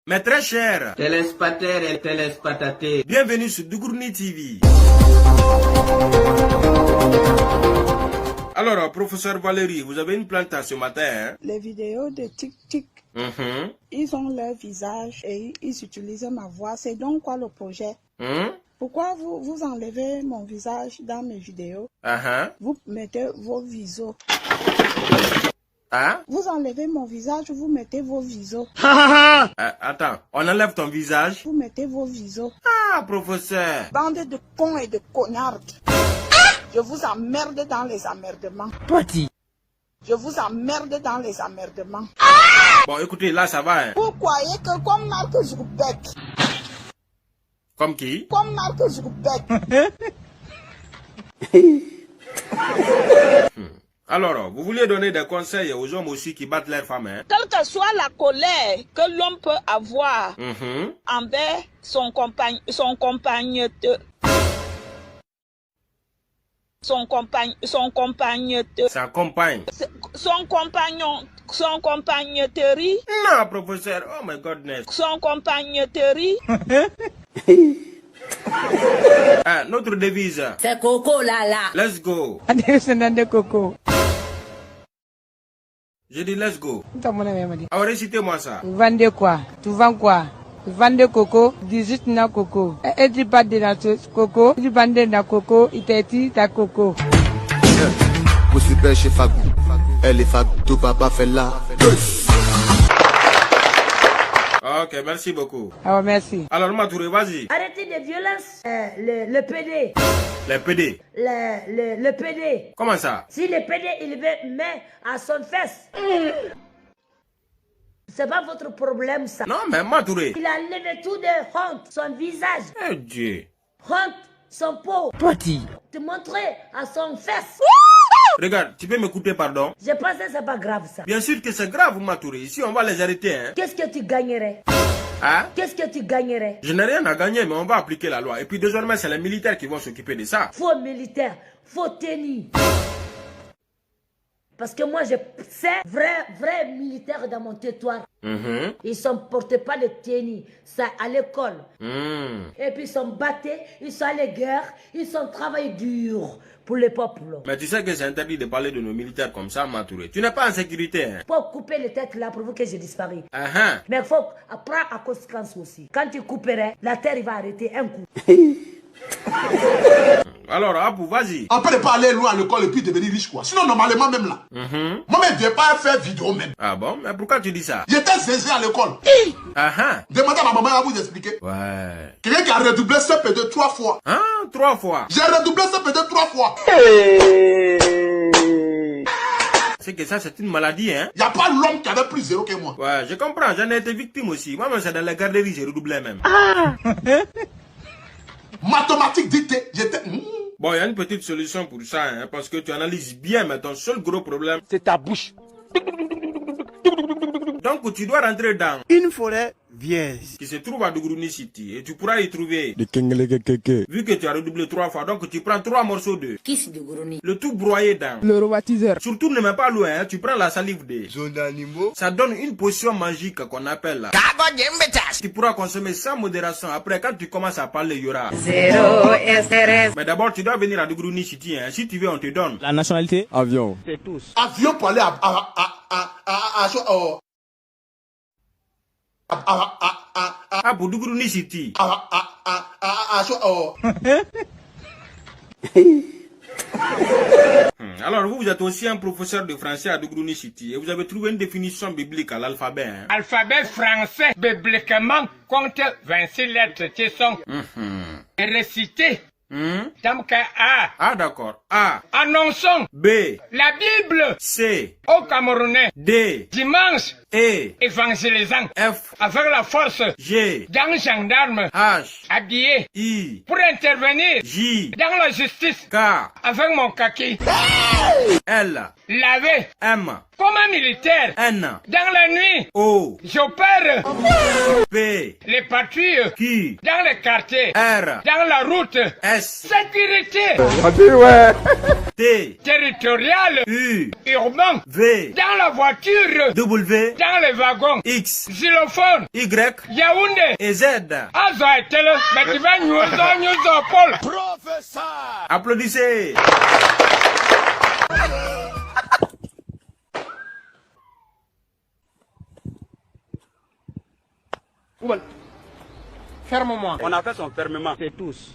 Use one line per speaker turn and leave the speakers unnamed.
Mais très cher.
Téléspater et téléspataté.
Bienvenue sur Dougourni TV. Alors, professeur Valérie, vous avez une plante ce matin, hein?
Les vidéos de TikTok, ils ont leur visage et ils utilisent ma voix. C'est donc quoi le projet? Pourquoi vous enlevez mon visage dans mes vidéos? Vous mettez vos visos. Vous enlevez mon visage, vous mettez vos visos.
Attends, on enlève ton visage?
Vous mettez vos visos.
Ah, professeur.
Bande de cons et de connards. Je vous emmerde dans les emmerdements.
Petit.
Je vous emmerde dans les emmerdements.
Bon, écoutez, là, ça va, hein?
Vous croyez que comme Marc Zuckerberg,
Comme qui?
comme Marc Zuckerberg,
Alors, vous voulez donner des conseils aux hommes aussi qui battent leurs femmes, hein?
Quelle que soit la colère que l'homme peut avoir envers son compagnon, son compagnon, son compagnotterie.
Non, professeur. Oh my goodness.
Son compagnotterie.
Notre devise.
C'est Coco là là.
Let's go.
Descendant Coco.
J'ai dit let's go.
Comment on a dit?
Alors, récitez-moi ça.
Vous vendez quoi? Tu vends quoi? Tu vendez coco, 18 na coco. Et tu pas de la coco, tu vendais na coco, il t'a dit ta coco.
Vous super chez Fagou. Elle est Fagou, tout papa fait là.
Ok, merci beaucoup.
Ah ouais, merci.
Alors, Matouré, vas-y.
Arrêtez les violences. Le PD.
Les PD.
Le PD.
Comment ça?
Si le PD, il met à son fesse. C'est pas votre problème, ça.
Non, mais Matouré.
Il a levé tout de honte, son visage.
Eh Dieu.
Honte, son peau.
Petit.
Te montrer à son fesse.
Regarde, tu peux m'écouter, pardon?
Je pense que c'est pas grave, ça.
Bien sûr que c'est grave, Matouré. Ici, on va les arrêter, hein?
Qu'est-ce que tu gagnerais?
Hein?
Qu'est-ce que tu gagnerais?
Je n'ai rien à gagner, mais on va appliquer la loi. Et puis, désormais, c'est les militaires qui vont s'occuper de ça.
Faux militaire, faux tennis. Parce que moi, je sais, vrai militaire dans mon territoire. Ils ne portaient pas de tennis, ça à l'école. Et puis ils sont battus, ils sont à la guerre, ils sont travaillés dur pour le peuple.
Mais tu sais que c'est interdit de parler de nos militaires comme ça, Matouré. Tu n'es pas en sécurité, hein?
Faut couper les têtes là pour que je disparais. Mais il faut prendre à conséquence aussi. Quand tu couperais, la terre va arrêter un coup.
Alors, Abou, vas-y.
Après de parler loin à l'école et puis devenir riche, quoi. Sinon, normalement, même là. Moi-même, je ne vais pas faire vidéo même.
Ah bon? Mais pourquoi tu dis ça?
J'étais zézé à l'école. Demandez à ma maman à vous expliquer.
Ouais.
Quelqu'un qui a redoublé ce PD 3 fois.
Hein? 3 fois?
J'ai redoublé ce PD 3 fois.
C'est que ça, c'est une maladie, hein?
Il n'y a pas l'homme qui avait plus zéro que moi.
Ouais, je comprends. J'en ai été victime aussi. Moi-même, c'est dans la garderie, j'ai redoublé même.
Mathématiques dictées, j'étais...
Bon, il y a une petite solution pour ça, hein, parce que tu analyses bien, mais ton seul gros problème,
C'est ta bouche.
donc tu dois rentrer dans
Une forêt vierge.
qui se trouve à Dougourni City, et tu pourras y trouver,
De Kengelekeke.
vu que tu as redoublé 3 fois, donc tu prends 3 morceaux de,
Kiss de Gouroni.
le tout broyé dans.
Le robotiseur.
Surtout ne mets pas loin, hein, tu prends la salive de.
Zone d'animaux.
Ça donne une potion magique qu'on appelle là. Tu pourras consommer sans modération. Après, quand tu commences à parler, il y aura.
Zéro SRS.
Mais d'abord, tu dois venir à Dougourni City, hein. Si tu veux, on te donne.
La nationalité?
Avion.
C'est tous.
Avion pour aller à
Ah, pour Dougourni City. Alors, vous êtes aussi un professeur de français à Dougourni City et vous avez trouvé une définition biblique à l'alphabet, hein.
Alphabet français, bibliquement, compte 26 lettres qui sont récitées. Donc A.
Ah, d'accord. A.
Annonçons
B.
la Bible
C.
aux Camerounais.
D.
Dimanche,
E.
évangélisant.
F.
Avec la force
G.
d'un gendarme
H.
habillé
I.
pour intervenir
J.
dans la justice
K.
avec mon kaki.
L.
Lavé
M.
comme un militaire.
N.
Dans la nuit,
O.
j'opère
P.
les patrouilles
Q.
dans les quartiers,
R.
dans la route.
S.
Sécurité
T.
territoriale,
U.
urbain,
V.
dans la voiture,
W.
dans les wagons.
X.
Xylophone.
Y.
Yaoundé.
Et Z.
Azo et tele. Mais tu vas nous Paul.
Professeur.
Applaudissez.
Ferme-moi. On a fait son fermement. C'est tous.